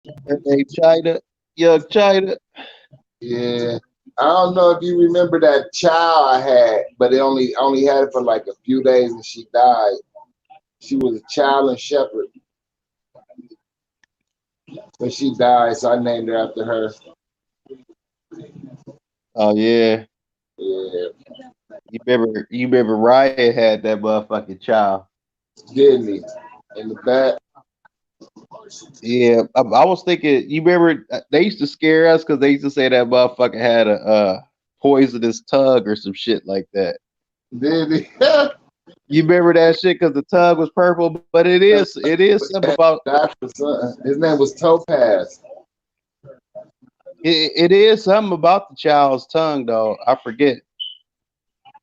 Hey, China, young China. Yeah. I don't know if you remember that child I had, but it only had it for like a few days and she died. She was a child and shepherd, but she died, so I named her after her. Oh yeah, Yeah, you remember Riot had that motherfucking child. didn't he? In the back. Yeah, I was thinking. You remember they used to scare us because they used to say that motherfucker had a poisonous tongue or some shit like that. Did he? You remember that shit because the tongue was purple, but it is something about His name was Topaz. it is something about the child's tongue though. I forget.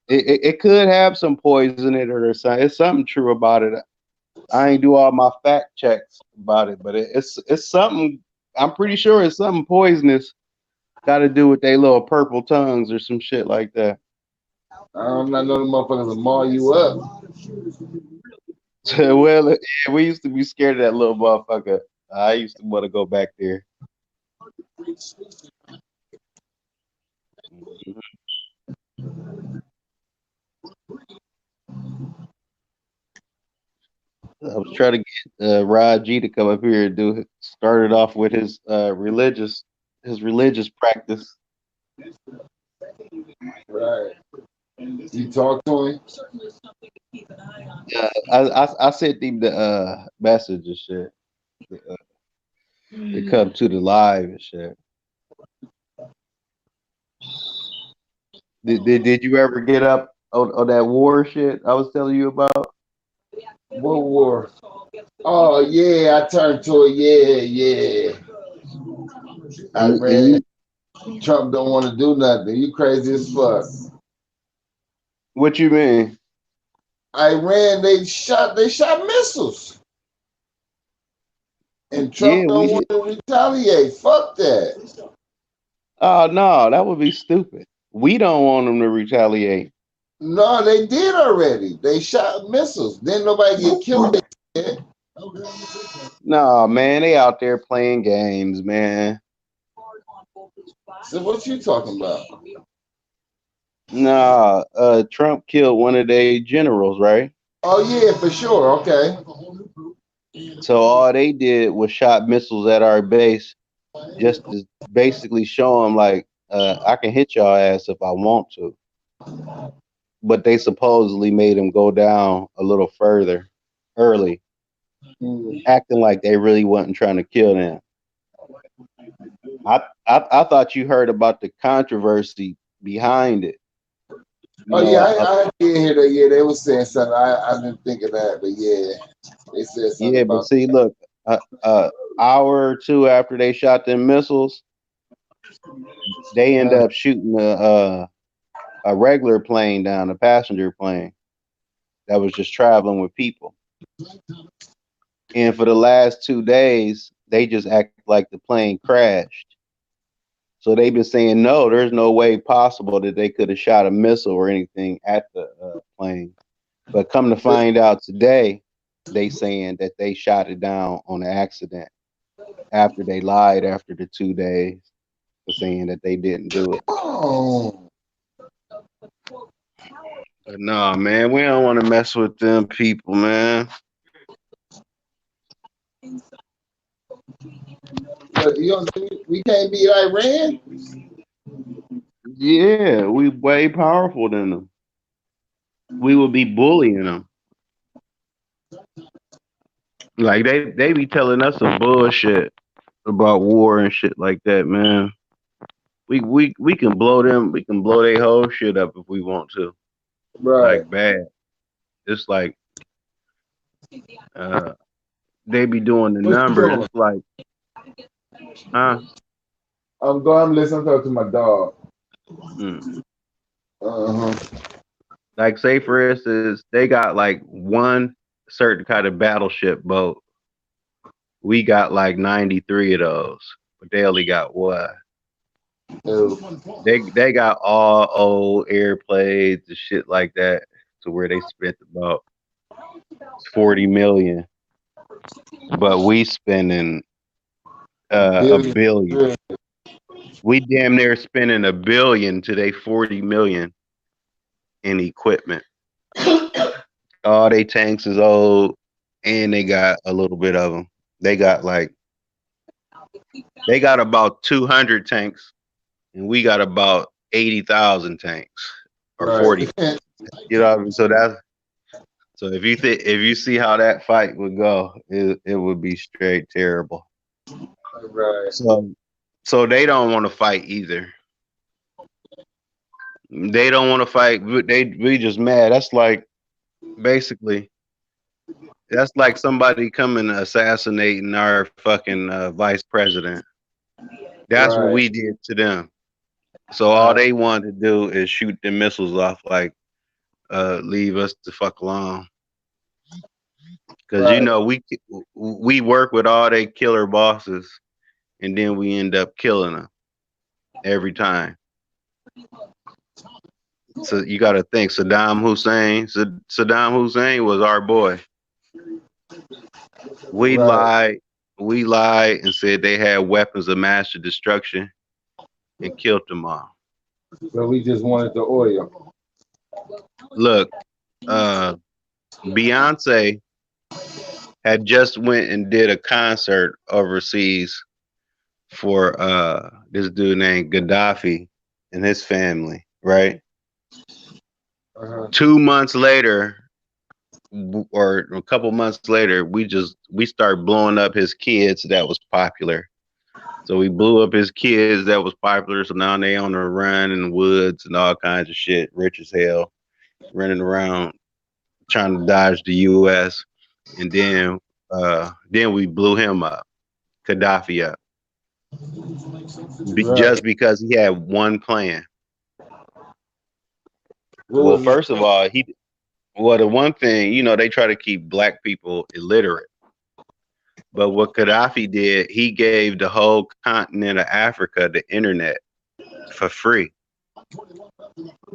It could have some poison in it or something. It's something true about it. I ain't do all my fact checks about it, but it's something. I'm pretty sure it's something poisonous. Got to do with they little purple tongues or some shit like that. I don't know, the motherfuckers will maul you up. Well, yeah, we used to be scared of that little motherfucker. I used to want to go back there. I was trying to get Rod G to come up here and do. Started off with his religious practice. Right. You talk to him? Yeah, I sent him the message and shit. To come to the live and shit. Did you ever get up on that war shit I was telling you about? What war? Oh yeah, I turned to it. Yeah, yeah. I And read you, Trump don't want to do nothing. You crazy as fuck. what you mean? Iran, they shot missiles, and Trump Yeah, we don't want did. to retaliate. Fuck that. Oh no, that would be stupid. We don't want them to retaliate. No, they did already. They shot missiles. Then nobody get killed. They did. No, man, they out there playing games, man. So what you talking about? Nah, Trump killed one of their generals, right? Oh yeah, for sure. Okay. So all they did was shot missiles at our base, just to basically show them like, I can hit y'all ass if I want to. But they supposedly made him go down a little further early, Mm. acting like they really wasn't trying to kill them. I thought you heard about the controversy behind it. You Oh yeah, know, I did hear that. Yeah, they were saying something. I didn't think of that, but yeah, they said something yeah, but about. see, look, hour or two after they shot them missiles, they end Uh, up shooting a regular plane down, a passenger plane that was just traveling with people. And for the last 2 days, they just act like the plane crashed. So they've been saying no, there's no way possible that they could have shot a missile or anything at the plane. But come to find out today, they saying that they shot it down on an accident after they lied after the 2 days for saying that they didn't do it. oh, But no, man, we don't want to mess with them people, man. but you don't think we can't beat Iran? Yeah, we way powerful than them. We would be bullying them. Like they be telling us some bullshit about war and shit like that, man. We can blow them. We can blow their whole shit up if we want to. Right. Like bad. It's like uh they be doing the What you numbers. doing? It's like, huh? I'm going. I'm listening. I'm talking to my dog. Mm. Uh huh. Like say for instance, they got like one certain kind of battleship boat. We got like 93 of those, but they only got one. They got all old airplanes and shit like that, to where they spent about 40 million, but we spending A Billion. billion. We damn near spending a billion today, 40 million in equipment. All they tanks is old, and they got a little bit of them. They got like they got about 200 tanks, and we got about 80,000 tanks or Right. 40. You know what I mean? So if you see how that fight would go, it would be straight terrible. Right. So they don't want to fight either. They don't want to fight. We just mad. That's like basically that's like somebody coming assassinating our fucking vice president. That's what Right. we did to them. So all Right. they want to do is shoot the missiles off, like leave us the fuck alone. Because you Right. know we work with all they killer bosses, and then we end up killing them every time. So you got to think Saddam Hussein. Saddam Hussein was our boy. We Right. lied. We lied and said they had weapons of mass destruction and killed them all. So we just wanted the oil. Look, uh, Beyonce had just went and did a concert overseas for this dude named Gaddafi and his family, right? Uh-huh. 2 months later, or a couple months later, we start blowing up his kids that was popular. So we blew up his kids that was popular. So now they on the run in the woods and all kinds of shit, rich as hell, running around trying to dodge the U.S. And then we blew him up, Gaddafi up, Right. just because he had one plan. What Well, was his first of all, the one thing, they try to keep black people illiterate. But what Gaddafi did, he gave the whole continent of Africa the internet for free.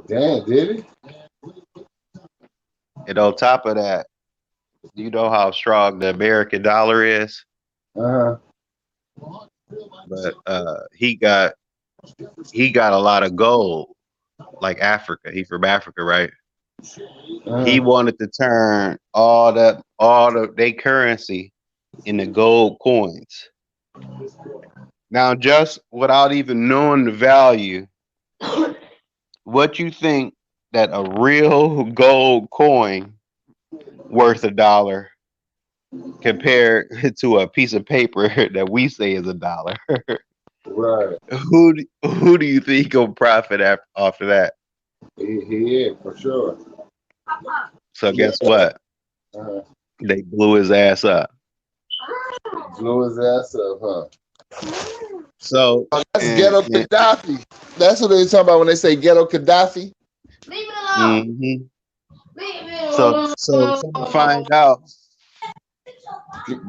damn, did he? And on top of that, you know how strong the American dollar is, Uh-huh. but he got a lot of gold, like Africa. He from Africa, right? He Uh-huh. wanted to turn all the they currency into gold coins. Now, just without even knowing the value, what you think that a real gold coin worth $1 compared to a piece of paper that we say is $1? Right. Who do you think gonna profit off of that? He is, for sure. So guess what? Uh-huh. They blew his ass up. Blew his ass up, huh? So Oh, that's and, ghetto and Gaddafi. That's what they talking about when they say ghetto Gaddafi. Leave it alone. hmm Leave it so come to find out,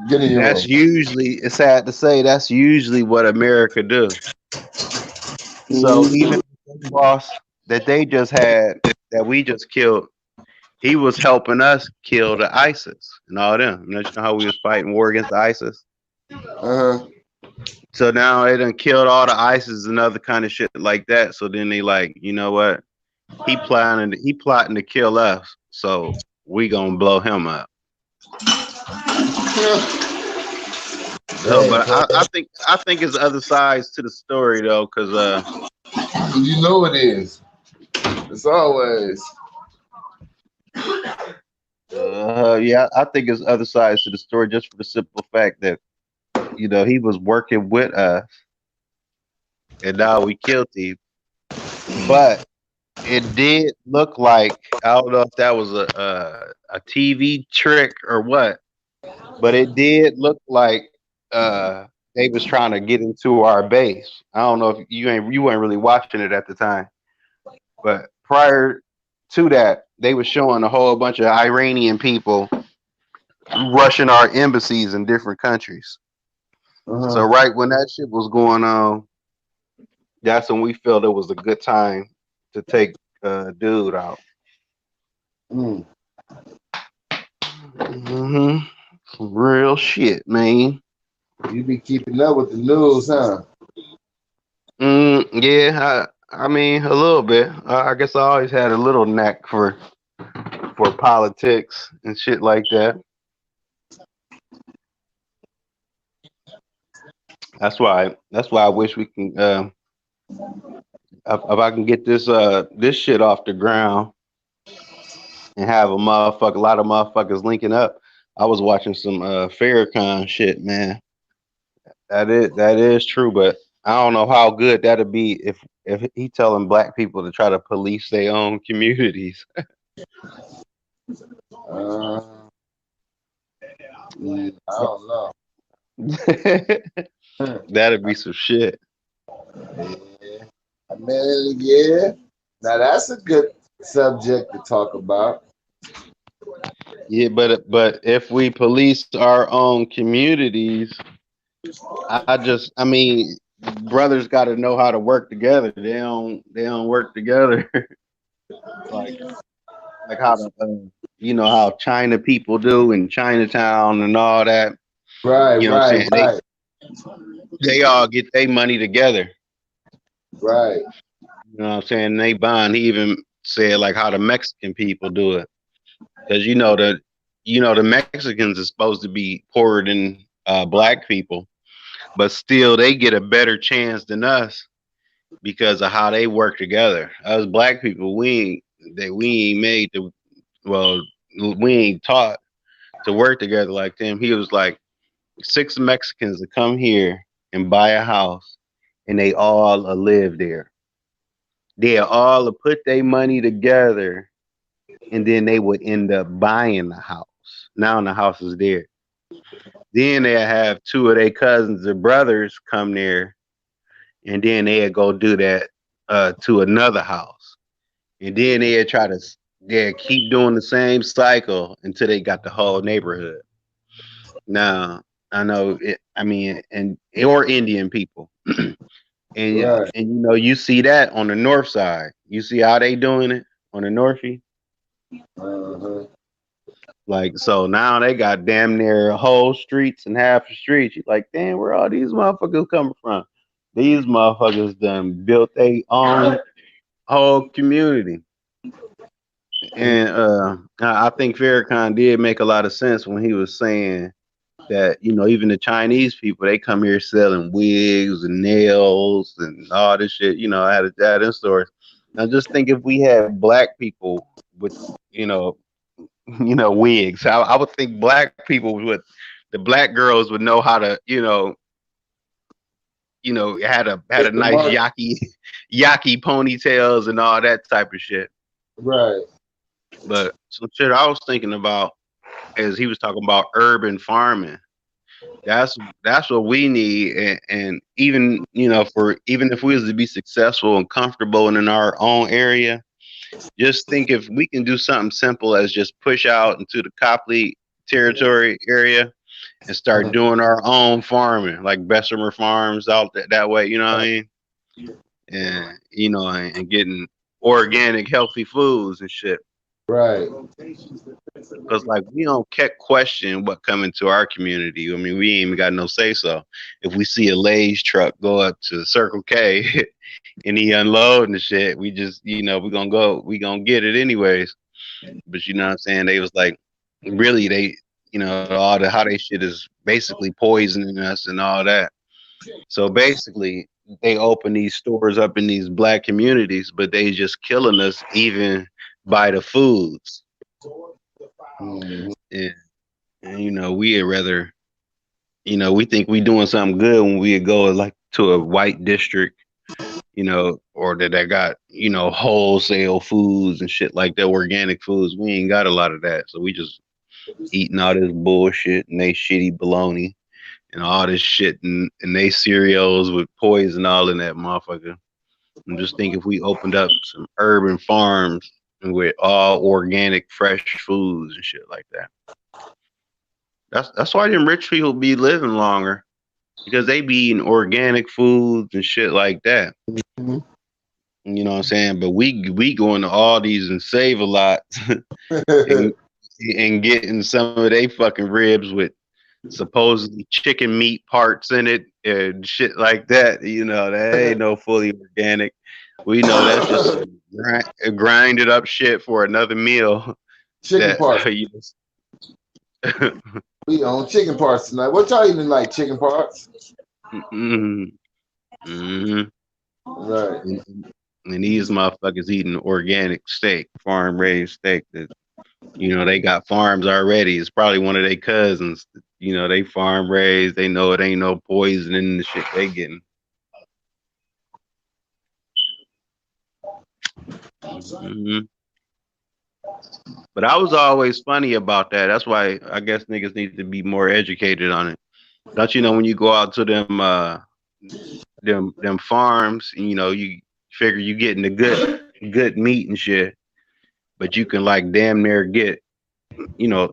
Get in your that's room. usually, it's sad to say, that's usually what America do. So even the boss that they just had, that we just killed, he was helping us kill the ISIS and all them. You know how we was fighting war against the ISIS? Uh-huh. So now they done killed all the ISIS and other kind of shit like that. So then they like, you know what? He plotting to kill us. So we gonna blow him up. So, Dang, but I think it's other sides to the story though, because you know it is. It's always. yeah, I think it's other sides to the story, just for the simple fact that he was working with us, and now we killed him. But it did look like, I don't know if that was a TV trick or what, but it did look like they was trying to get into our base. I don't know if you weren't really watching it at the time, but prior to that, they were showing a whole bunch of Iranian people rushing our embassies in different countries. So Uh-huh. right when that shit was going on, that's when we felt it was a good time to take dude out. Mm. hmm Real shit, man. You be keeping up with the news, huh? Yeah, I mean a little bit. I guess I always had a little knack for politics and shit like that. That's why I wish we can. If I can get this shit off the ground and have a lot of motherfuckers linking up. I was watching some Farrakhan shit, man. That is true, but I don't know how good that'll be if he telling black people to try to police their own communities. Uh, I don't know. That'd be some shit. Yeah. I mean, yeah. Now that's a good subject to talk about. Yeah, but if we police our own communities, I mean, brothers got to know how to work together. They don't work together like how the how China people do in Chinatown and all that. Right, You know what I'm right, saying? right, They all get their money together. right. You know what I'm saying? They bond. He even said like how the Mexican people do it, because the Mexicans are supposed to be poorer than black people, but still they get a better chance than us because of how they work together. Us black people, we ain't made to well, we ain't taught to work together like them. He was like six Mexicans to come here and buy a house, and they all live there. They all put their money together, and then they would end up buying the house. Now the house is there. Then they have two of their cousins or brothers come there, and then they go do that to another house, and then they try to they keep doing the same cycle until they got the whole neighborhood. Now I know it. I mean, and or Indian people, Right. and you see that on the north side. You see how they doing it on the northie. Uh-huh. Like so now they got damn near whole streets and half the streets. You're like, damn, where all these motherfuckers coming from? These motherfuckers done built their own whole community. And I think Farrakhan did make a lot of sense when he was saying that, even the Chinese people, they come here selling wigs and nails and all this shit, I had that in stores. Now just think if we had black people with, you know, wigs. I would think black people would, the black girls would know how to, had a Hit the nice mark. yaki ponytails and all that type of shit. Right. But some shit I was thinking about as he was talking about urban farming. That's what we need, and even for even if we was to be successful and comfortable and in our own area, just think if we can do something simple as just push out into the Copley territory area and start Uh-huh. doing our own farming, like Bessemer Farms out that way. You know what I Right. mean? And and getting organic, healthy foods and shit. Right. Cause like we don't question what come into our community. I mean, we ain't even got no say so. If we see a Lay's truck go up to Circle K and he unloading the shit, we just we gonna get it anyways. But you know what I'm saying? They was like, really, they all the how they shit is basically poisoning us and all that. So basically, they open these stores up in these black communities, but they just killing us even by the foods. Mhm. And, we'd rather, we think we doing something good when we go like to a white district, or that got, wholesale foods and shit like that, organic foods. We ain't got a lot of that. So we just eating all this bullshit and they shitty bologna and all this shit and they cereals with poison all in that motherfucker. I'm just thinking if we opened up some urban farms and with all organic, fresh foods and shit like that. That's why them rich people be living longer because they be eating organic foods and shit like that. Mhm. You know what I'm saying? But we going to Aldi's and save a lot and and getting some of they fucking ribs with supposedly chicken meat parts in it and shit like that. That ain't no fully organic. We know that's just some grinded up shit for another meal. Chicken That parts. you We own chicken parts tonight. What y'all eating tonight? Chicken parts. mm, mm, Right. and these motherfuckers eating organic steak, farm raised steak. That they got farms already. It's probably one of their cousins. They farm raised. They know it ain't no poison in the shit they getting. hmm But I was always funny about that. That's why I guess niggas need to be more educated on it. Don't you know when you go out to them farms, you figure you getting the good meat and shit, but you can like damn near get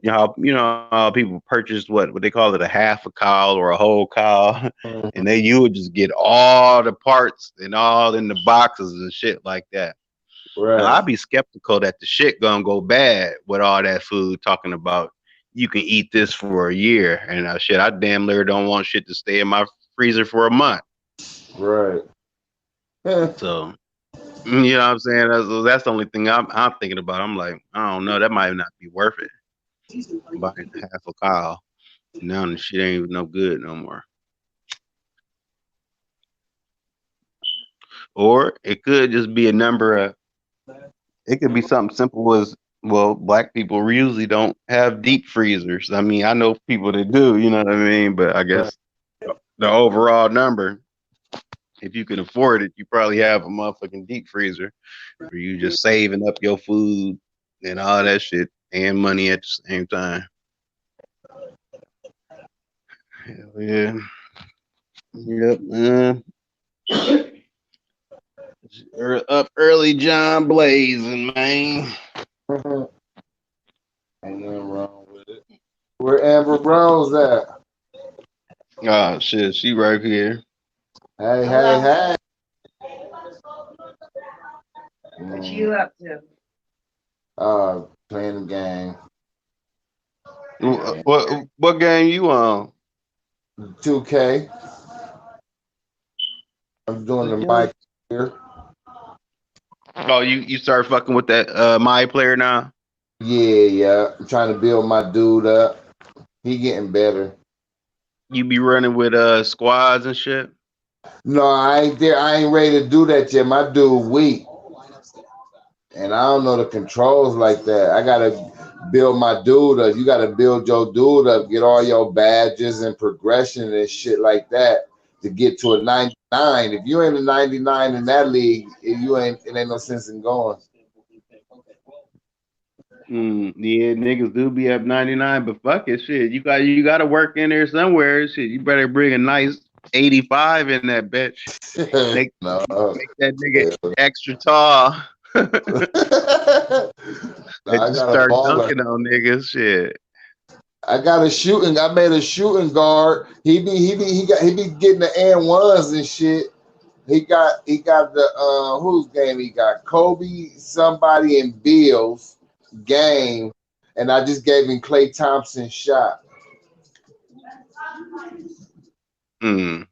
how people purchase what they call it, a half a cow or a whole cow, and you would just get all the parts and all in the boxes and shit like that. Now Right. I'd be skeptical that the shit gonna go bad with all that food talking about you can eat this for a year and shit. I damn near don't want shit to stay in my freezer for a month. Right. So you know what I'm saying? That's the only thing I'm thinking about. I'm like, I don't know, that might not be worth it. Buying half a cow. Now the shit ain't even no good no more. Or it could just be a number of. It could be something simple as, well, black people usually don't have deep freezers. I mean, I know people that do. You know what I mean? But I Right. guess the overall number, if you can afford it, you probably have a motherfucking deep freezer where you just saving up your food and all that shit and money at the same time. Hell yeah. Yep. Up early, John blazing, man. Ain't nothing wrong with it. Where Amber Rose at? Oh shit, she right here. Hey, hey, hey. What you up to? Playing the game. What game you on? 2K. I'm doing What the game? mic here. Oh, you start fucking with that my player now? Yeah, yeah. I'm trying to build my dude up. He getting better. You be running with squads and shit? No, I ain't there. I ain't ready to do that yet. My dude weak. And I don't know the controls like that. I gotta build my dude up. You gotta build your dude up, get all your badges and progression and shit like that to get to a 99. If you ain't a 99 in that league, it ain't no sense in going. Yeah, niggas do be up 99, but fuck it, shit. You got to work in there somewhere. Shit, you better bring a nice 85 in that bitch. Make No. make that nigga extra tall. No, And I just got a start baller. dunking on niggas. Shit. I got a shooting. I made a shooting guard. He be getting the and ones and shit. He got the whose game he got? Kobe, somebody in Bill's game, and I just gave him Clay Thompson's shot. Mm.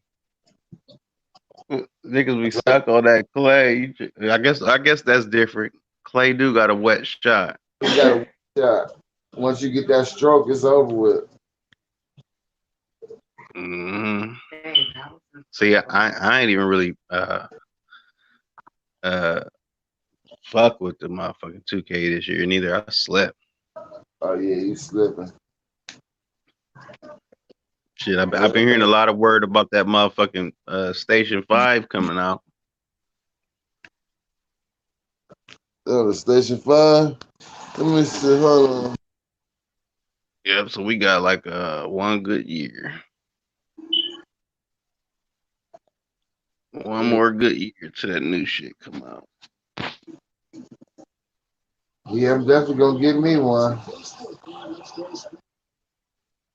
Niggas be stuck on that Clay. I guess that's different. Clay do got a wet shot. He got a shot. Once you get that stroke, it's over with. hmm See, I ain't even really uh fuck with the motherfucking 2K this year neither. I slept. Oh yeah, you slipping. Shit, I've been hearing a lot of word about that motherfucking Station 5 coming out. Oh, the station 5. Let me see. Hold on. Yep, so we got like one good year. One more good year to that new shit come out. Yeah, I'm definitely gonna get me one.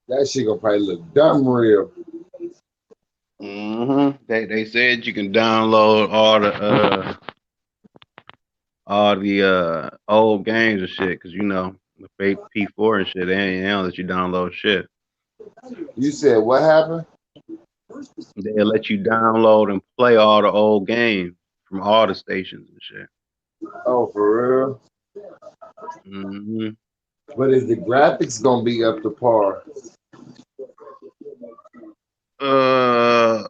That shit gonna probably look dumb real. They said you can download all the old games and shit, cause the fake P4 and shit, they don't let you download shit. You said what happened? They'll let you download and play all the old games from all the stations and shit. Oh, for real? Hmm. But is the graphics gonna be up to par? Uh,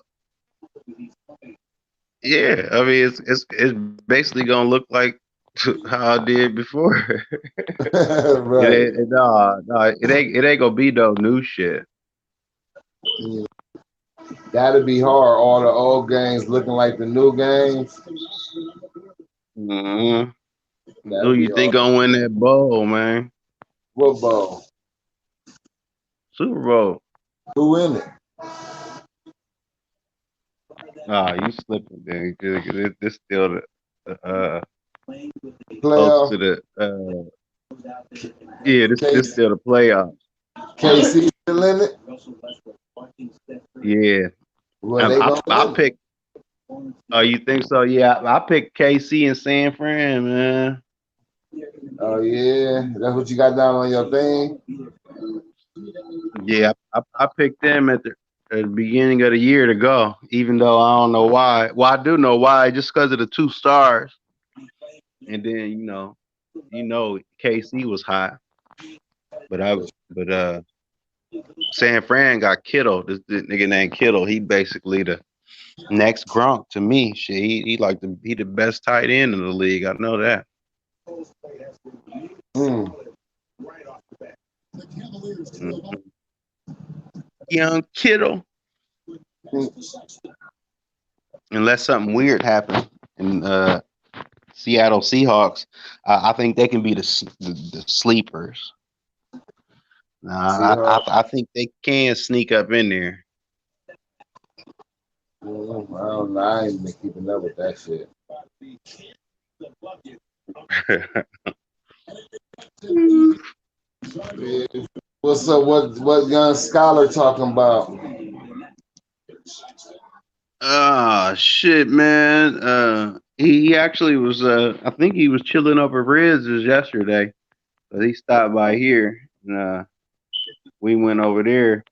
yeah. I mean, it's basically gonna look like how I did before. Right. No, it ain't gonna be no new shit. Mm. That'd be hard. All the old games looking like the new games. Hmm. Who That'd be you think hard. gonna win that bowl, man? Football. Super Bowl. Who in it? Ah, you slipping, man. This still close Playoff. to the yeah. This K- still the playoffs. KC still in it? Yeah, Well, they gonna I win it. picked. Oh, you think so? Yeah, I picked KC and San Fran, man. Oh yeah, that's what you got down on your thing. Yeah, I picked them at the beginning of the year to go, even though I don't know why. Well, I do know why, just because of the 2 stars, and then KC was high, but San Fran got Kittle. This nigga named Kittle. He basically the next Gronk to me. Shit, he the best tight end in the league. I know that. Mm. Mhm. Young Kittle, Mm. unless something weird happens in Seattle Seahawks, I think they can be the sleepers. Seahawks. I think they can sneak up in there. I don't know. I ain't been keeping up with that shit. Yeah. What's up? What young scholar talking about? Ah, shit, man. He actually was. I think he was chilling over Riz yesterday. But he stopped by here, and we went over there,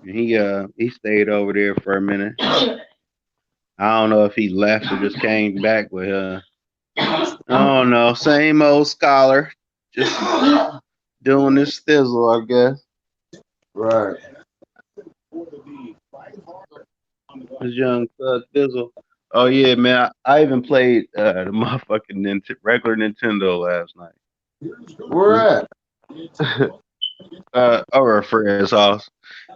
and he stayed over there for a minute. I don't know if he left or just came back, but I don't know. Same old scholar, just doing this thizzle, I guess. Right. This young thizzle. Oh yeah, man. I even played the motherfucking regular Nintendo last night. Where at? Over at Fred's house.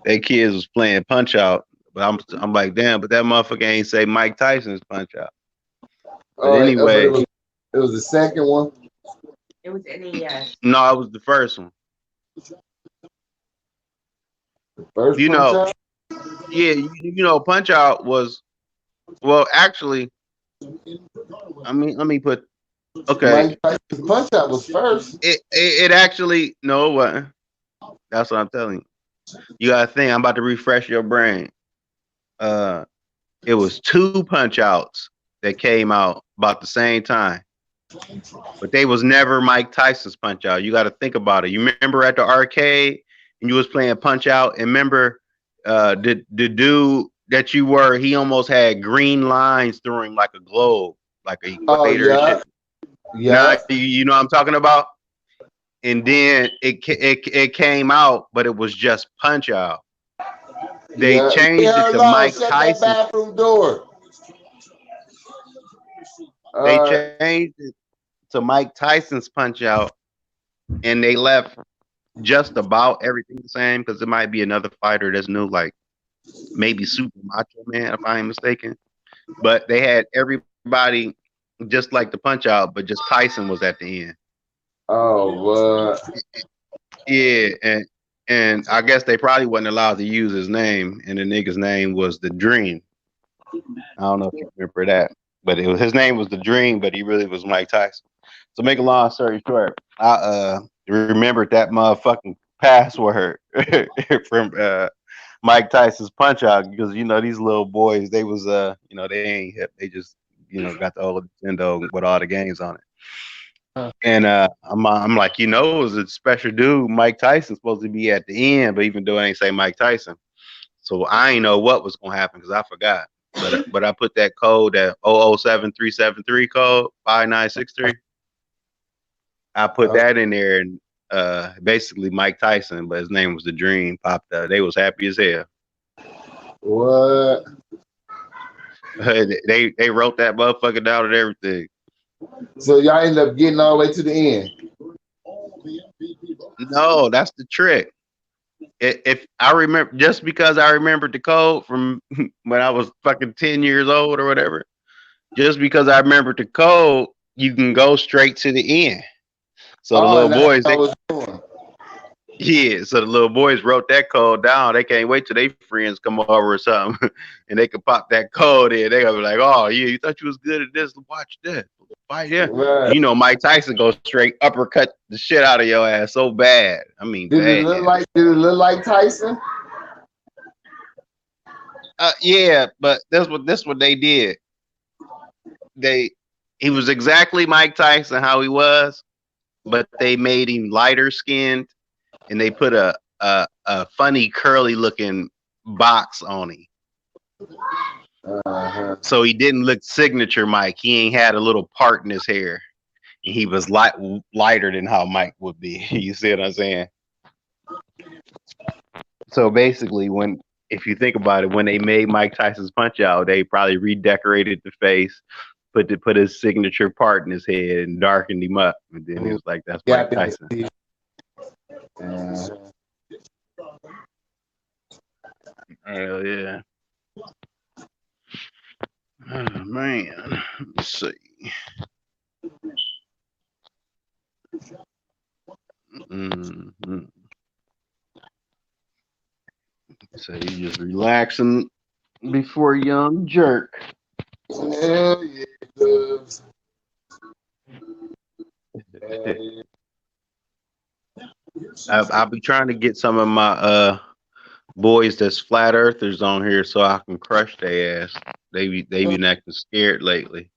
They kids was playing Punch Out, but I'm like, damn, but that motherfucker ain't say Mike Tyson's Punch Out. But But anyway, it was the second one. It was NES. no, it was the first one. First You punch know, out. yeah, Punch Out was well, actually, I mean, let me put okay. Mike Tyson's punch out was first. It actually no, it wasn't. That's what I'm telling you. You gotta think. I'm about to refresh your brain. Uh, it was 2 Punch Outs that came out about the same time. But they was never Mike Tyson's Punch Out. You got to think about it. You remember at the arcade and you was playing Punch Out, and remember the dude that you were, he almost had green lines through him like a globe, like a Oh equator and yeah, shit. yeah, Now you know what I'm talking about. And then it came out, but it was just Punch Out. They yeah. changed it Hell to no! Mike Shut that Tyson's. bathroom door. They All right. changed it to Mike Tyson's Punch Out, and they left just about everything the same because it might be another fighter that's new, like maybe Super Macho Man, if I ain't mistaken. But they had everybody just like the Punch Out, but just Tyson was at the end. Oh, what? Yeah, and I guess they probably wasn't allowed to use his name, and the nigga's name was the Dream. I don't know if you remember that, but his name was the Dream, but he really was Mike Tyson. So make a long story short, I remembered that motherfucking password from Mike Tyson's Punch Out because these little boys they was they ain't hip, they just got the old Nintendo with all the games on it. And I'm like, you know, it was a special dude, Mike Tyson, supposed to be at the end, but even though I ain't say Mike Tyson, so I ain't know what was gonna happen because I forgot. But I put that code, that 007373 code 5963. I put that in there, and basically Mike Tyson, but his name was the Dream, popped up. They was happy as hell. What? They wrote that motherfucker down and everything. So y'all end up getting all the way to the end. No, that's the trick. If I remember, just because I remembered the code from when I was fucking 10 years old or whatever, just because I remembered the code, you can go straight to the end. So the Oh, little and that's boys, what I was doing. yeah, so the little boys wrote that code down. They can't wait till their friends come over or something, and they can pop that code in. They gonna be like, "Oh yeah, you thought you was good at this? Watch this, fight yeah." Right. You know, Mike Tyson goes straight uppercut the shit out of your ass so bad. I mean, bad. Did it look like Tyson? Yeah, but that's what they did. He was exactly Mike Tyson how he was, but they made him lighter skinned, and they put a funny curly looking box on him. So he didn't look signature Mike. He ain't had a little part in his hair. He was lighter than how Mike would be. You see what I'm saying? So basically, if you think about it, when they made Mike Tyson's Punch Out, they probably redecorated the face, put his signature part in his head, and darkened him up. And then it was like, that's Mike Tyson. Hell yeah. Oh, man. Let's see. Mm-hmm. So you just relaxing before Young Jerk. Hell yeah. I'll be trying to get some of my boys that's flat earthers on here so I can crush their ass. They been acting scared lately.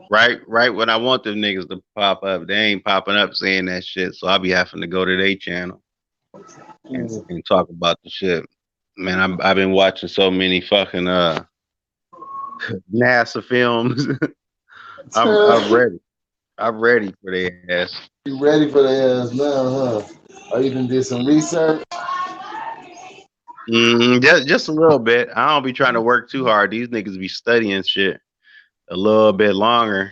Right when I want them niggas to pop up, they ain't popping up saying that shit. So I'll be having to go to their channel and talk about the shit. Man, I've been watching so many fucking NASA films. I'm ready. I'm ready for their ass. You ready for their ass now, huh? Or you done did some research? Just a little bit. I don't be trying to work too hard. These niggas be studying shit a little bit longer.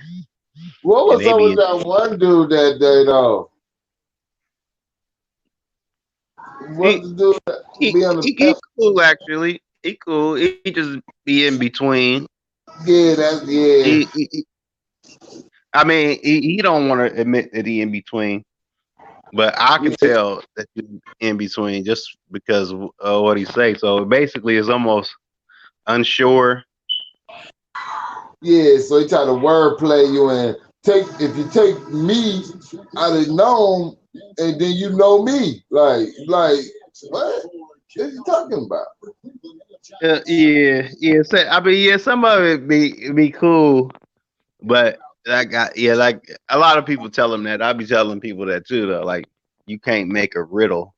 What was up with that one dude that day though? What the dude that be on the he cool actually. He cool. He just be in between. Yeah, that's yeah. I mean, he don't want to admit that he in between, but I can tell that he's in between just because of what he say. So basically, it's almost unsure. Yeah, so he try to wordplay you and if you take me out of known and then you know me. Like what? What are you talking about? Yeah. So, I mean, yeah, some of it be cool, but like a lot of people tell him that. I be telling people that too, though. Like, you can't make a riddle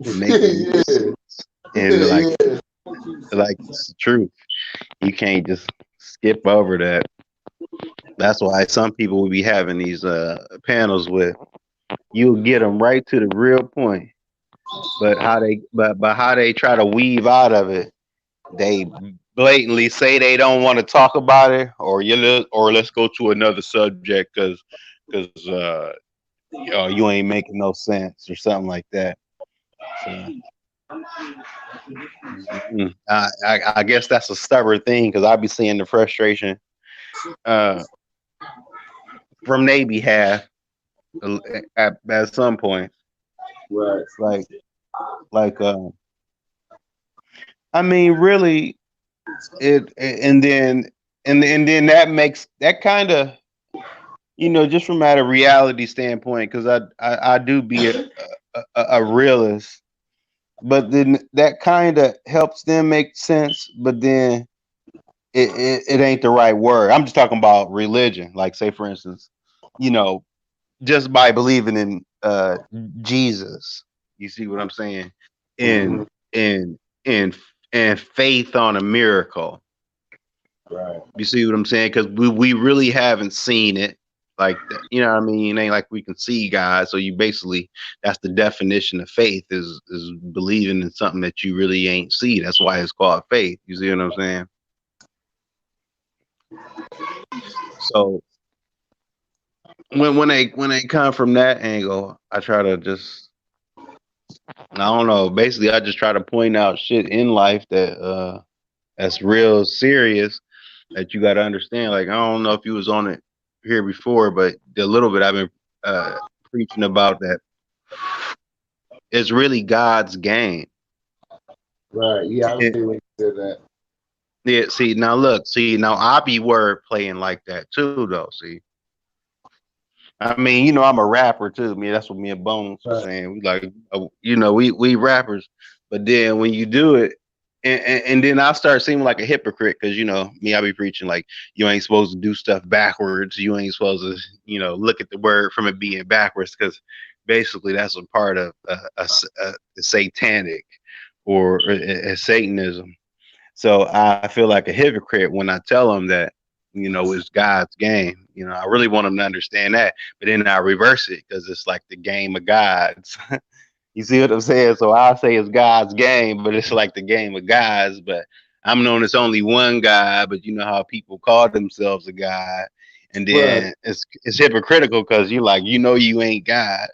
and make it sense. And like it's the truth. You can't just skip over that. That's why some people will be having these panels with. You'll get them right to the real point, but how they try to weave out of it, they blatantly say they don't want to talk about it, or let's go to another subject because you ain't making no sense or something like that. So, I guess that's a stubborn thing because I be seeing the frustration from their behalf at some point. Right. Like I mean, really, and then that makes that kind of, just from at a reality standpoint, because I do be a realist, but then that kind of helps them make sense. But then it ain't the right word. I'm just talking about religion. Like, say for instance, you know, just by believing in Jesus. You see what I'm saying? Hmm. And and and and faith on a miracle. Right. You see what I'm saying? Because we really haven't seen it like that. You know what I mean? It ain't like we can see God. So you basically, that's the definition of faith, is believing in something that you really ain't see. That's why it's called faith. You see what I'm saying? So when they come from that angle, I try to just, I don't know. Basically, I just try to point out shit in life that's real serious, that you got to understand. Like, I don't know if you was on it here before, but the little bit I've been uh, preaching about, that it's really God's game. Right. Yeah, I It, see when you said that. yeah. See now, look. See now, I be word playing like that too, though. See, I mean, I'm a rapper too. I mean, that's what me and Bones was Right. saying. We like, we rappers, but then when you do it, and then I start seeming like a hypocrite, because me, I be preaching like, you ain't supposed to do stuff backwards. You ain't supposed to, look at the word from it being backwards, because basically that's a part of a satanic or a Satanism. So I feel like a hypocrite when I tell them that, it's God's game. I really want them to understand that, but then I reverse it, because it's like the game of gods. You see what I'm saying? So I say it's God's game, but it's like the game of gods. But I'm known as only one God. But you know how people call themselves a God, and Right. then it's hypocritical, because you like, you ain't God,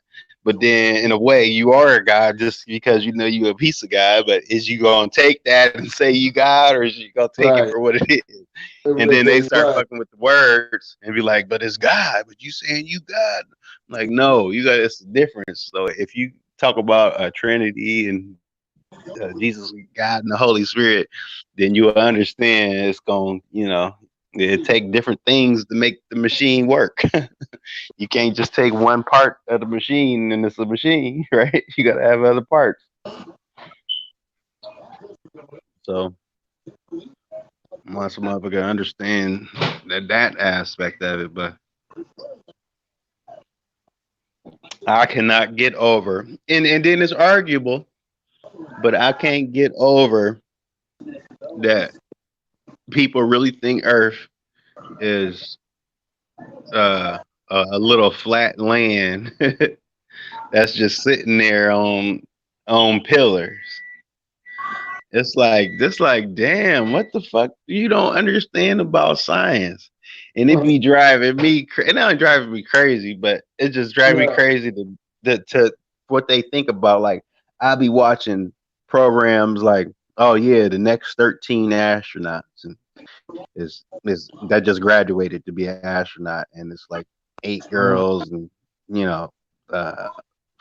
but then in a way you are a God, just because you a piece of God. But is you gonna take that and say you God, or is you gonna take it Right. for what it is? And then they start Right. fucking with the words and be like, but it's God, but you saying you God. Like, no, you got, it's a difference. So if you talk about Trinity and Jesus, God, and the Holy Spirit, then you'll understand it's going, it take different things to make the machine work. You can't just take one part of the machine and it's a machine, right? You got to have other parts. So once a motherfucker understand that aspect of it, but I cannot get over, and then it's arguable, but I can't get over that people really think Earth is a little flat land that's just sitting there on pillars. It's like, damn, what the fuck you don't understand about science? And it be driving me, it not driving me crazy, but it just driving me Right. crazy to what they think about. Like, I be watching programs like, oh yeah, the next 13 astronauts, and is that just graduated to be an astronaut, and it's like 8 girls and you know uh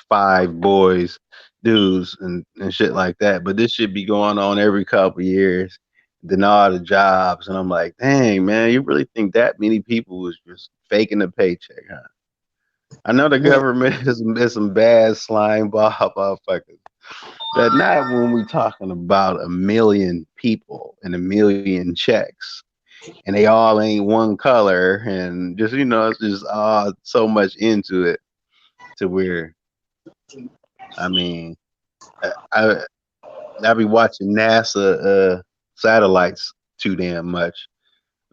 5 boys, dudes, and shit like that. But this should be going on every couple years. Then all the jobs, and I'm like, dang man, you really think that many people was just faking a paycheck, huh? I know the Yeah. government is some bad slime ball motherfuckers, but not when we talking about a million people and a million checks, and they all ain't one color, and just it's just all so much into it, to where, I mean, I I be watching NASA satellites too damn much.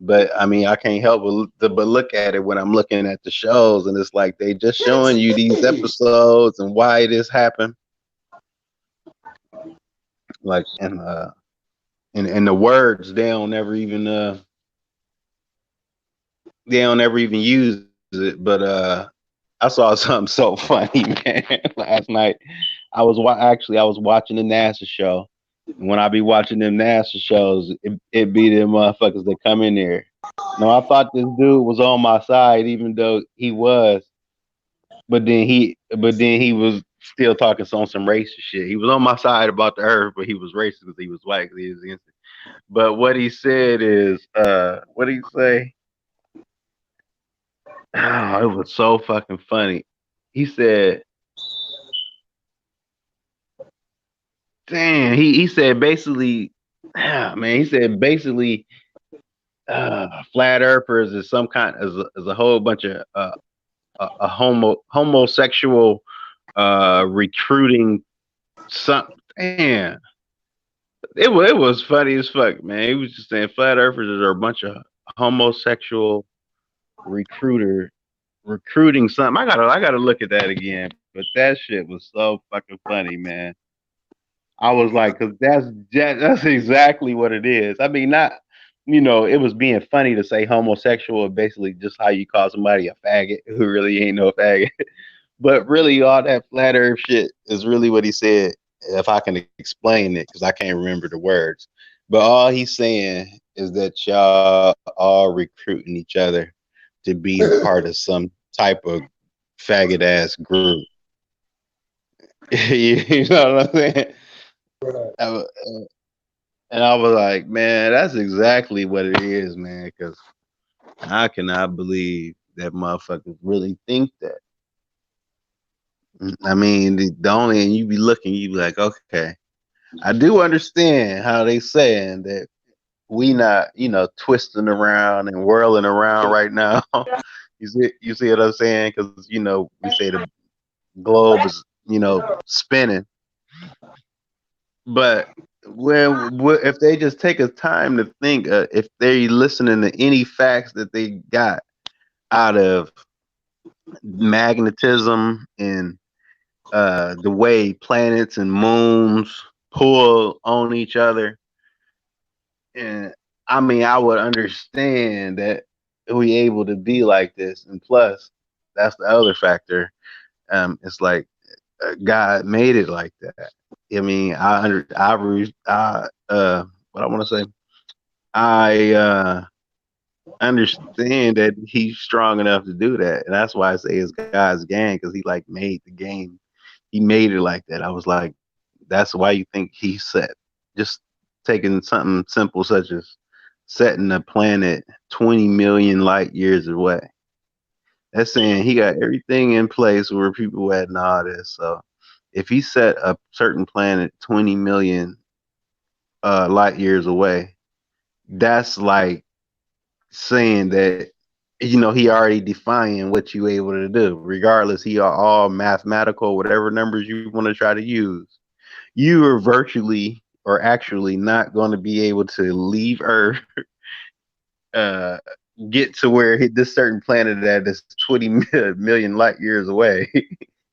But I mean, I can't help but look at it when I'm looking at the shows, and it's like they just showing you these episodes and why this happened. Like, and the words, they don't ever even use it. But I saw something so funny, man. Last night, actually, I was watching the NASA show. And when I be watching them NASA shows, it be them motherfuckers that come in there. No, I thought this dude was on my side, even though he was. But then he was still talking on some racist shit. He was on my side about the earth, but he was racist because he was white. 'Cause he was against it. But what he said is, what did he say? Oh, it was so fucking funny. He said, damn, he said basically, man, he said basically flat earthers is some kind is a whole bunch of a homosexual recruiting some damn. It was funny as fuck, man. He was just saying flat earthers are a bunch of homosexual recruiter recruiting something. I gotta look at that again. But that shit was so fucking funny, man. I was like, cause that's exactly what it is. I mean, not it was being funny to say homosexual, basically just how you call somebody a faggot who really ain't no faggot. But really, all that flat Earth shit is really what he said. If I can explain it, because I can't remember the words, but all he's saying is that y'all all recruiting each other to be a part of some type of faggot ass group. You know what I'm saying? Right. I wa- And I was like, man, that's exactly what it is, man. Because I cannot believe that motherfuckers really think that. I mean, the only and you be looking, you be like, okay, I do understand how they saying that we not, twisting around and whirling around right now. You see what I'm saying? Because we say the globe is, spinning. But if they just take a time to think, if they listening to any facts that they got out of magnetism and the way planets and moons pull on each other, and I mean, I would understand that we able to be like this, and plus, that's the other factor. It's like God made it like that. I mean, what I want to say, I understand that he's strong enough to do that, and that's why I say it's God's game because he like made the game. He made it like that. I was like, that's why you think he set just taking something simple such as setting a planet 20 million light years away. That's saying he got everything in place where people at and all this. So if he set a certain planet 20 million light years away, that's like saying that he already defining what you able to do. Regardless, he are all mathematical, whatever numbers you want to try to use. You are virtually or actually not going to be able to leave Earth, uh, get to where this certain planet that is 20 million light years away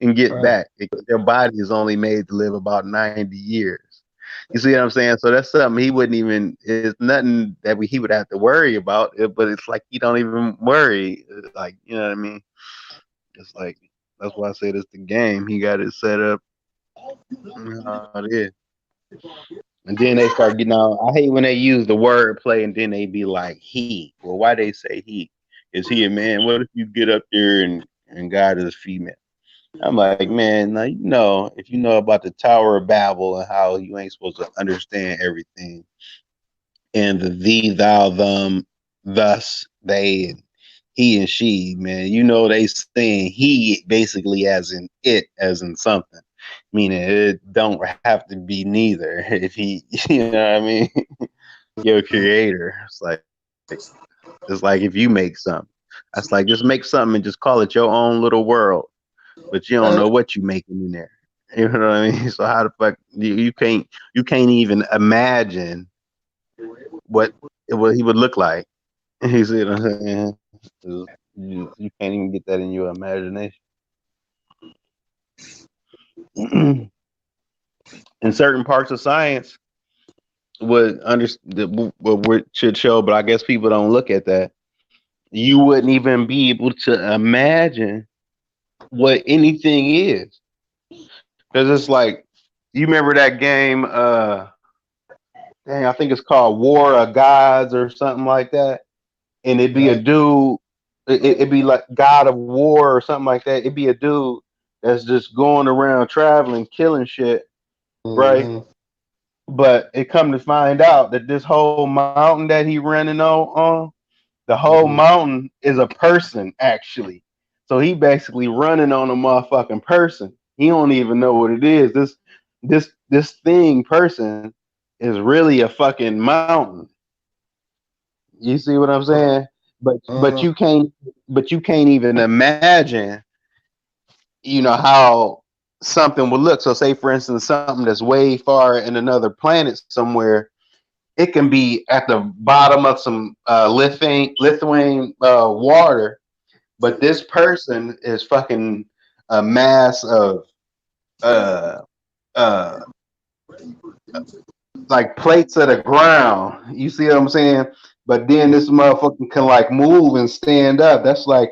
and get Right. back. Their body is only made to live about 90 years. You see what I'm saying? So that's something he wouldn't even. It's nothing that he would have to worry about. But it's like he don't even worry. Like you know what I mean? It's like that's why I say this the game. He got it set up how it is. And then they start getting out. I hate when they use the word play and then they be like he. Well, why they say he? Is he a man? What if you get up there and God is a female? I'm like, man, now if you know about the Tower of Babel and how you ain't supposed to understand everything, and the thee, thou, them, thus, they, and he and she, man, they saying he basically as in it, as in something, meaning it don't have to be neither. If he, you know what I mean, your creator, it's like if you make something, that's like just make something and just call it your own little world, but you don't know what you making in there. You know what I mean? So how the fuck you can't even imagine what what he would look like. You see what I'm saying? You can't even get that in your imagination. In certain parts of science would what should show, but I guess people don't look at that. You wouldn't even be able to imagine what anything is, because it's like you remember that game. Dang, I think it's called War of Gods or something like that, and it'd be a Right. dude. It'd be like God of War or something like that. It'd be a dude that's just going around traveling, killing shit, right? Mm-hmm. But it come to find out that this whole mountain that he running on the whole Mm-hmm. mountain is a person actually. So he basically running on a motherfucking person. He don't even know what it is. This thing person is really a fucking mountain. You see what I'm saying? But Uh-huh. you can't even imagine, how something would look. So say for instance something that's way far in another planet somewhere, it can be at the bottom of some Lithuanian water, but this person is fucking a mass of uh uh like plates of the ground. You see what I'm saying? But then this motherfucker can like move and stand up. That's like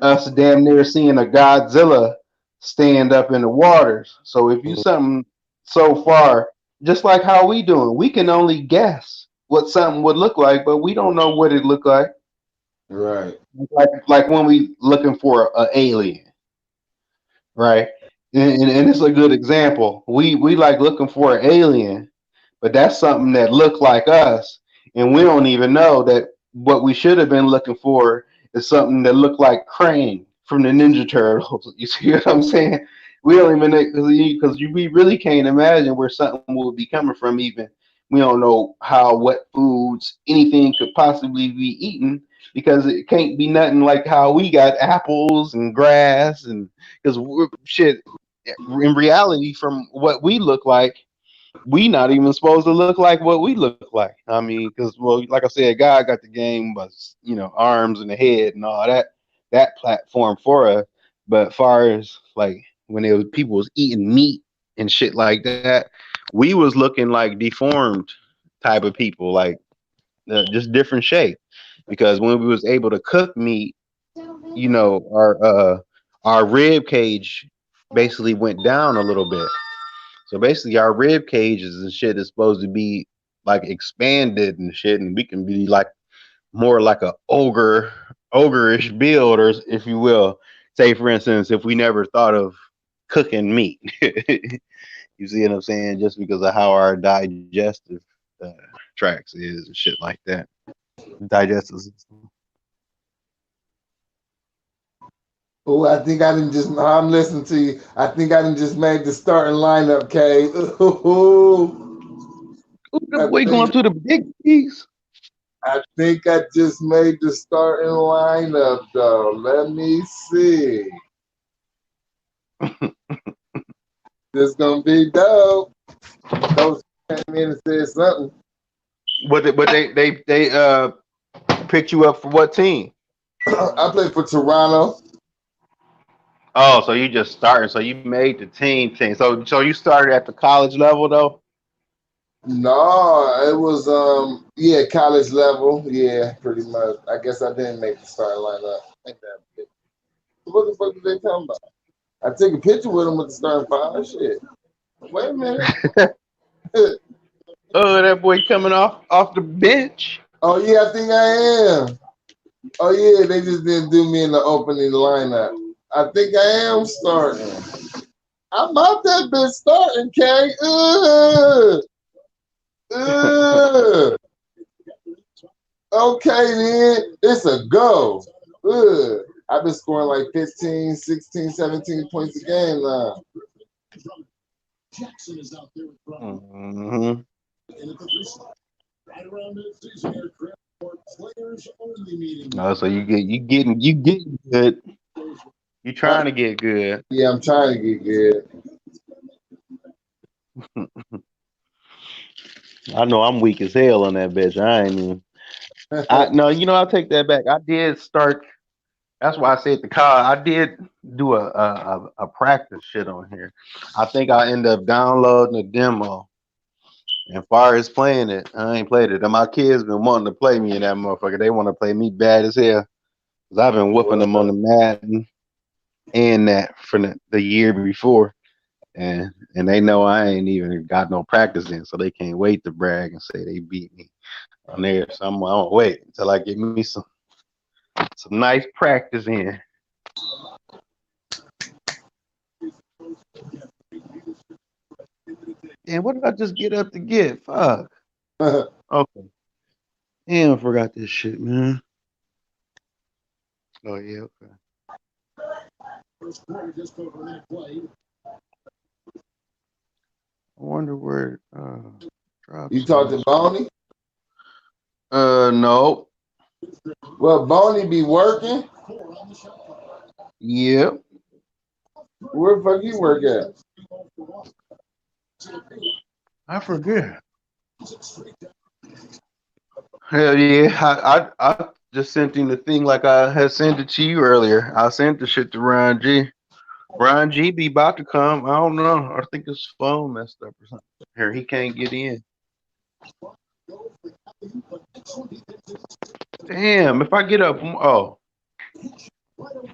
us damn near seeing a Godzilla stand up in the waters. So if you something so far, just like how we doing, we can only guess what something would look like, but we don't know what it look like. Right. Like when we looking for an alien, right? And it's a good example. We like looking for an alien, but that's something that look like us, and we don't even know that what we should have been looking for is something that looked like Crane from the Ninja Turtles. You see what I'm saying? We don't even because we really can't imagine where something would be coming from. Even we don't know how what foods anything could possibly be eaten because it can't be nothing like how we got apples and grass and because shit in reality from what we look like we not even supposed to look like what we look like. I mean, because well, like I said, God got the game, but arms and the head and all that platform for us. But far as like when it was people was eating meat and shit like that, we was looking like deformed type of people, like just different shape. Because when we was able to cook meat, our rib cage basically went down a little bit. So basically, our rib cages and shit is supposed to be like expanded and shit, and we can be like more like a ogreish build, or if you will. Say, for instance, if we never thought of cooking meat, you see what I'm saying? Just because of how our digestive tracks is and shit like that, digestive system. Oh, I think I didn't just. I'm listening to you. I think I didn't just made the starting lineup, K. Ooh, Ooh, that I boy going think to the big piece. I think I just made the starting lineup though. Let me see. This gonna be dope. Coach came in and said something. But they picked you up for what team? I played for Toronto. Oh, so you just started. So you made the team. So you started at the college level though. No, it was yeah, college level. Yeah, pretty much. I guess I didn't make the starting lineup. Ain't that big. What the fuck are they talking about? I took a picture with him with the starting five. Shit. Wait a minute. Oh, that boy coming off the bench. Oh yeah, I think I am. Oh yeah, they just didn't do me in the opening lineup. I think I am starting. I'm out that bitch starting, K. Ugh. Okay then, it's a go. Ugh. I've been scoring like 15, 16, 17 points a game now. Hmm. Oh, so you getting good. You Huh? trying to get good. Yeah, I'm trying to get good. I know I'm weak as hell on that bitch. I ain't even. I no, I'll take that back. I did start. That's why I said the car. I did do a practice shit on here. I think I end up downloading a demo. And far as playing it, I ain't played it. And my kids been wanting to play me in that motherfucker. They want to play me bad as hell. Cause I've been whooping them on the Madden and that for the year before. And they know I ain't even got no practice in, so they can't wait to brag and say they beat me on there. So I'm gonna wait until I get me some nice practice in. And what did I just get up to get? Fuck. Okay. Damn, I forgot this shit, man. Oh yeah, okay. I wonder where drop You talked to sauce. Boney? No. Well, Boney be working. Yep. Where the fuck you work at? I forget. Hell yeah. I just sent him the thing like I had sent it to you earlier. I sent the shit to Ryan G. Ryan G be about to come. I don't know. I think his phone messed up or something. Here, he can't get in. Damn, if I get up, oh,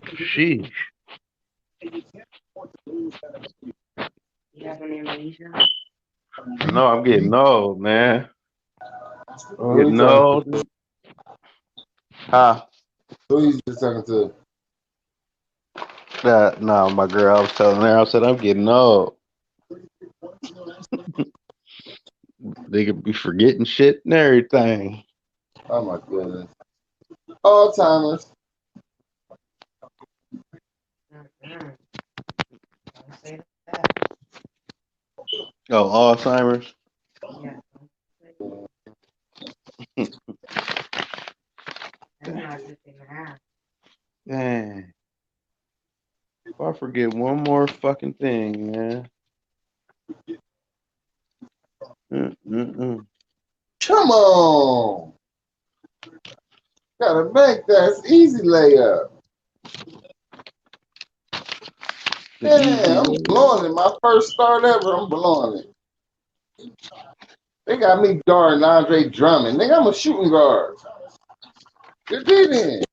sheesh. You have any amnesia? No, I'm getting old, man. Who you Getting talking to? old. Huh? Who you just talking to? No, my girl, I was telling her, I said, I'm getting old. They could be forgetting shit and everything. Oh my goodness. Alzheimer's. Mm-mm. Don't say that. Oh, Alzheimer's? Yeah. That's not a good thing to have. Dang. If I forget one more fucking thing, man. Mm-mm-mm. Come on. Gotta make that. It's easy layup. The easy Yeah, I'm way. blowing it. My first start ever, I'm blowing it. They got me guarding Andre Drummond. Nigga, I'm a shooting guard. You did it.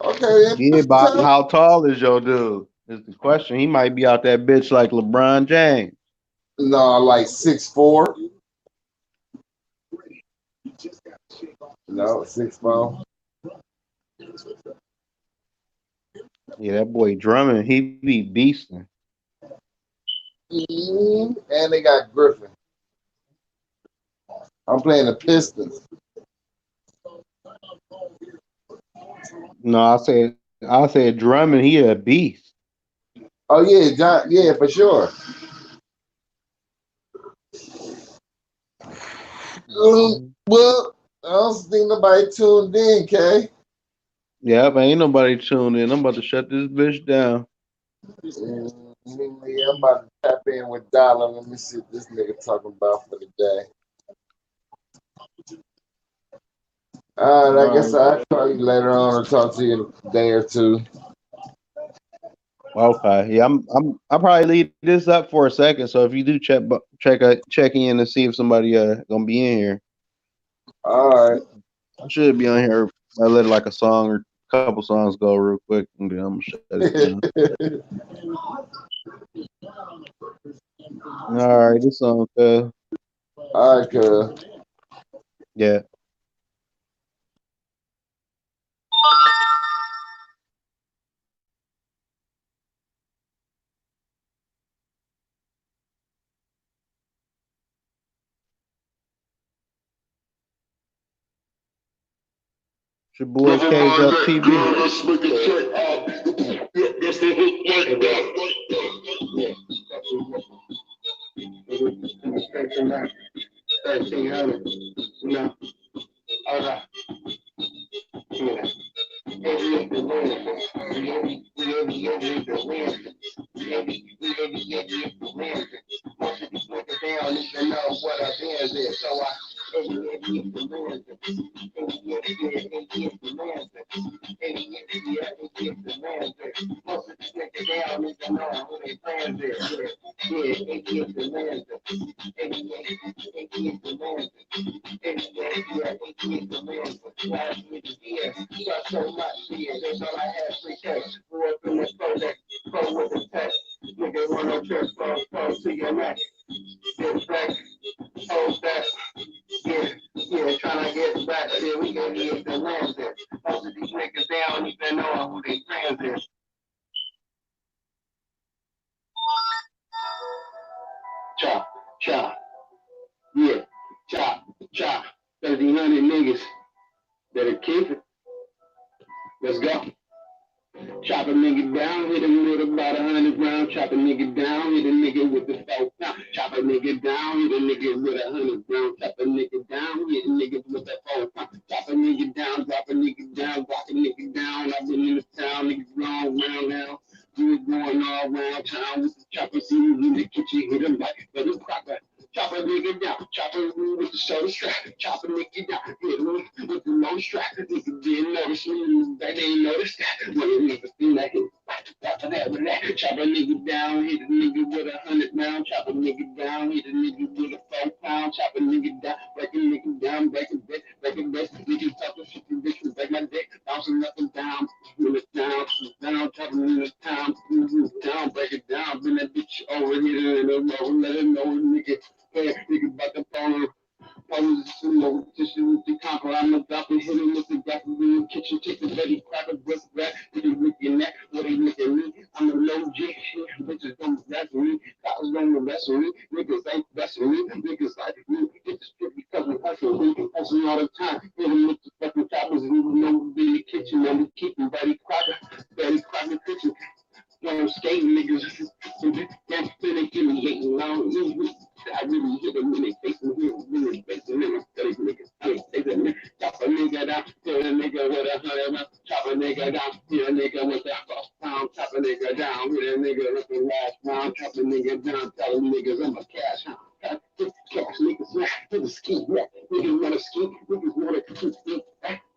Okay, Yeah, but how tall is your dude? Is the question. He might be out that bitch like LeBron James. no, like 6'4". No, 6'4". Yeah, that boy Drummond, he be beasting. And they got Griffin. I'm playing the Pistons. No, I said Drummond, he a beast. Oh yeah, John. Yeah, for sure. Well, I don't think nobody tuned in, K. Yeah, but ain't nobody tuned in. I'm about to shut this bitch down. Yeah, I'm about to tap in with Dollar. Let me see what this nigga talking about for the day. All right, I All guess right. I'll call you later on or talk to you in a day or two. Okay. Yeah, I'll probably leave this up for a second. So if you do check in and see if somebody gonna be in here, All right. I should be on here. I let like a song or a couple songs go real quick, and then I'm gonna shut it down. All right, this song, All right, cuz. yeah. It's your boy K.Z.U.P TV. Let's make it check. That's the hook like that. 1300. No. All right. Yeah. Most of these niggas, they don't even know what a Benz is, so I most of these niggas, they don't even know who they fans is. Got so much, yeah, that's all I had, free cash. Grew up in this project, pro with the tech. Nigga, run no trip, flow to your neck. Get back, hold back. Yeah, trying to get back. Yeah, we gonna get the lands there. Most of these niggas, they don't even know who they fans is. Chop, chop, yeah, chop, chop. 1,300 niggas that'll keep it. Let's go. Chop a nigga down, hit him with about 100 rounds. Chop a nigga down, hit a nigga with the 4 pound. Chop a nigga down, hit a nigga with 100 rounds. Chop a nigga down, hit a nigga with the 4 pound. down. Hit me with the low strap. Nigga didn't notice me. They didn't notice that. When the nigga seen that hit. After that, with that, chop a nigga down, hit a nigga with 100 round, chop a nigga down, hit a nigga with a 4 pound, chop a nigga down, break a nigga down, break a bitch, nigga talking shit, bitch, break my dick, bouncing up and down, chop a nigga down, break it down, bring that bitch over here, and let it know, nigga, hey, nigga, about the phone. Pose tissue with the conquer. I'm a doctor, hit him with the grapple in the kitchen, take the ready, crack a breast back, hit him with your neck, what he look at me. I'm a low J, bitches don't mess with me, cops don't mess with me, niggas ain't messing with me, niggas like me, get the strip because we hustle all the time, hit him with the fucking choppers, and you know we in the kitchen, and we keep him Betty Crocker kitchen. When skating niggas, that's finna give me hating long. I really hit them in their face and hit them in their face and then these niggas, chop a nigga down, hit a nigga with 100 rounds, chop a nigga down, hit a nigga with that first pound, chop a nigga down, hit a nigga with the last round, chop a nigga down, tell them niggas I'm a cash hound. Cash niggas smack, niggas ski, niggas wanna ski, niggas wanna ski,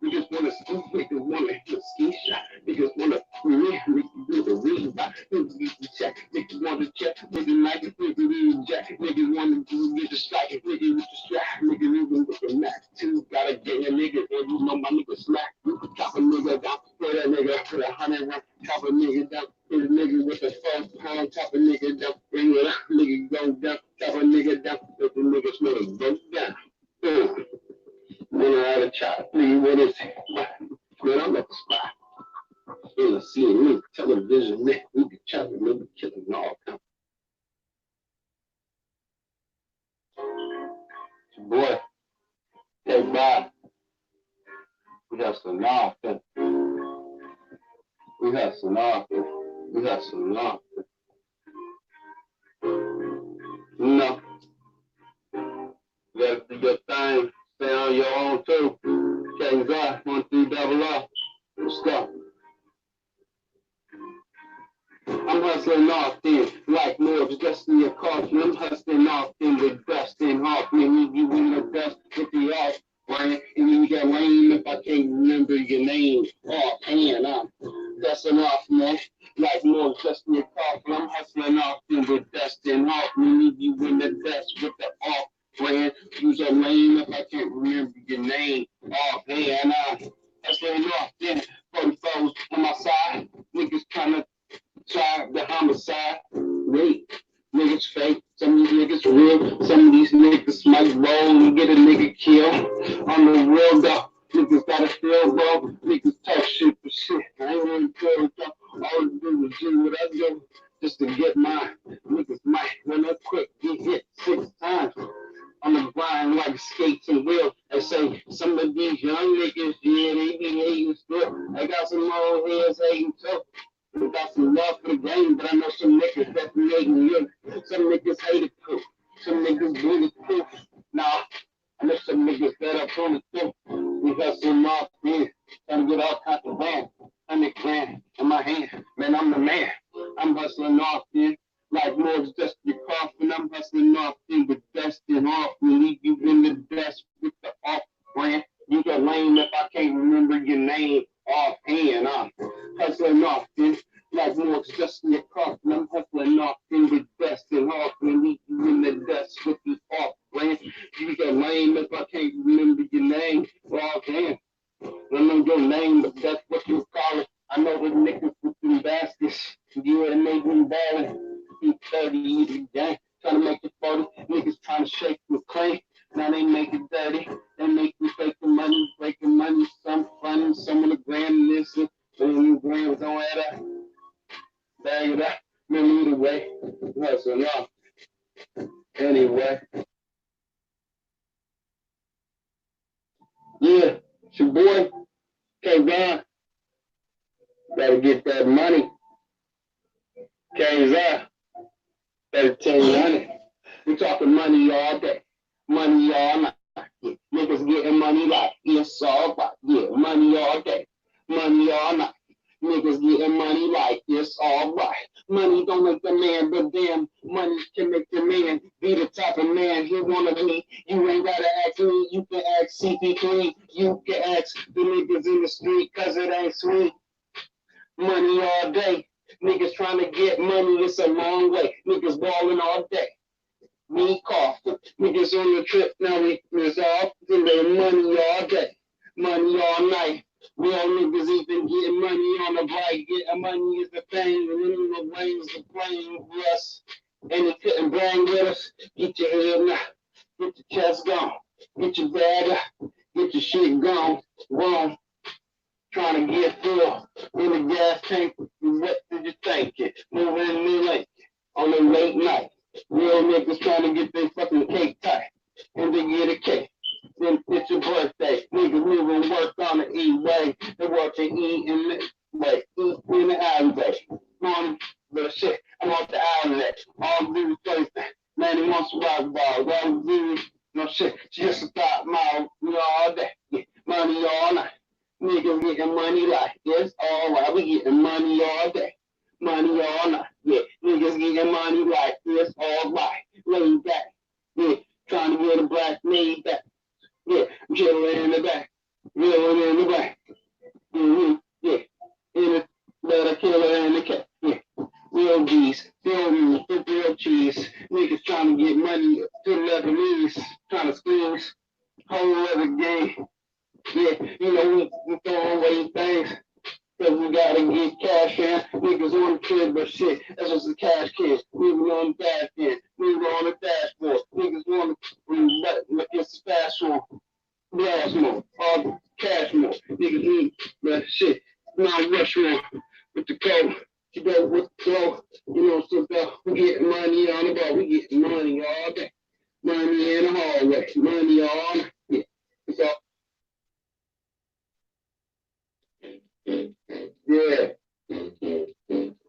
niggas wanna ski, niggas wanna ski shot, niggas wanna niggas do the read by, niggas check, niggas wanna check, niggas like it, niggas jack, niggas wanna do get the strike, niggas with the strap, niggas even with the max two, gotta get a nigga, and you know my nigga smack, you can chop a nigga down, put that nigga put 100 rounds, chop a nigga down, hit a nigga with the 4 pound, chop a nigga down, bring it up, nigga go down, chop a nigga down, let the nigga smell the go down. Nigga out of chop, nigga, what is it? Man, I'm at the spot. In the CNN, television, man, we be chopping, we be killing all kinds. Boy, hey, Bob, we have some nothing. We have some nothing. We have some nothing. No. You gotta do your thing. Stay on your own, too. K.Z.U.P 1300. Let's go. I'm hustling often, like Lord's dusting your coffin. I'm hustling often with dust and off. Man, you in the dust with the off, right? And you got lame if I can't remember your name. Offhand, I'm dusting off, man. Like Lord's dusting your coffin. I'm hustling often with dust and off. Man, you in the dust with the off, brand. Use a lame if I can't remember your name. Offhand, I'm hustling often. 44s on my side. Niggas trying to try the homicide. Wait, niggas fake. Some of these niggas real. Some of these niggas might roll and get a nigga killed. On the real though, niggas gotta feel, bro. Niggas talk shit for shit. I ain't really good with them. All I do is do what I do just to get mine. Niggas might run up quick, get hit 6 times. On the grind like skates and wheels. They say some of these young niggas, yeah, they be hating still. They got some old heads hating too. We got some love for the game, but I know some niggas that be hating you. Some niggas hate it too. Some niggas bulletproof. Nah, I know some niggas that are bulletproof. We hustle off here, trying to get all kinds of bands. 100 grand in my hand, man, I'm the man. I'm hustling off here. Like Lord's dust your coffin, I'm hustling off in with dust and off. We leave you in the dust with the off brand. You got lame if I can't remember your name offhand. I'm hustling off in like Lord's dust in your coffin. I'm hustling off in with dust and off. We leave you in the dust with the off brand. You got lame if I can't remember your name offhand. Remember your name, but that's what you call it. I know the niggas with them baskets. You and they been ballin'. 30 years a game, trying to make it 40. Niggas trying to shake the claim. Now they make it dirty. They make me faking money, breaking money. Some fun, some of the gram missing. Some of the grams don't add up. Bag it up. Man, either way, hustle off. Anyway. Yeah, it's your boy, K.Z.U.P. Better get that money. K.Z.U.P 1300. We talking money all day, money all night. Yeah. Niggas getting money like it's all right. Yeah, money all day, money all night. Niggas getting money like it's all right. Money don't make the man, but damn, money can make the man be the type of man he wanna be. You ain't gotta ask me, you can ask CP3, you can ask the niggas in the street, cause it ain't sweet. Money all day. Niggas trying to get money, it's a long way. Niggas balling all day. Me coughing. Niggas on the trip, now we resolve to their money all day. Money all night. Real niggas even getting money on the bike. Getting money is the thing. And then the brains are playing with us. And they couldn't bring with us. Get your head now. Get your chest gone. Get your bag up. Get your shit gone. Wrong. Trying to get full in the gas tank. What did you think? Moving in the lake on a late night. Real niggas trying to get their fucking cake tight. And they get a cake. Then it's your birthday. Niggas moving work on the E-way. They work to eat in the way. Eat in the alleyway. But shit, I'm off the outlet. All do Thursday. Man, he wants to rock ball. All do no shit. Just a thought mile. All day. Yeah. Money all night. Niggas getting money like this, all right. We getting money all day, money all night. Yeah, niggas getting money like this, all right. Laid back, yeah. Trying to get a black made back, yeah. I'm chilling in the back, reeling in the back, yeah. In the better killer in the cat, yeah. Real G's, real cheese. Niggas trying to get money to the Lebanese, trying to squeeze whole other game. Yeah, you know, we throwing away things because we gotta get cash in. Niggas on the crib, but shit, that's just a cash kid. Niggas on the dash in, niggas on the dashboard. Niggas want to look at the fast one, blast more, all the cash more. Niggas need, but shit, not rush one with the code. You go with the flow, you know, so we getting money on the ball, we getting money all day. Money in the hallway, money all night.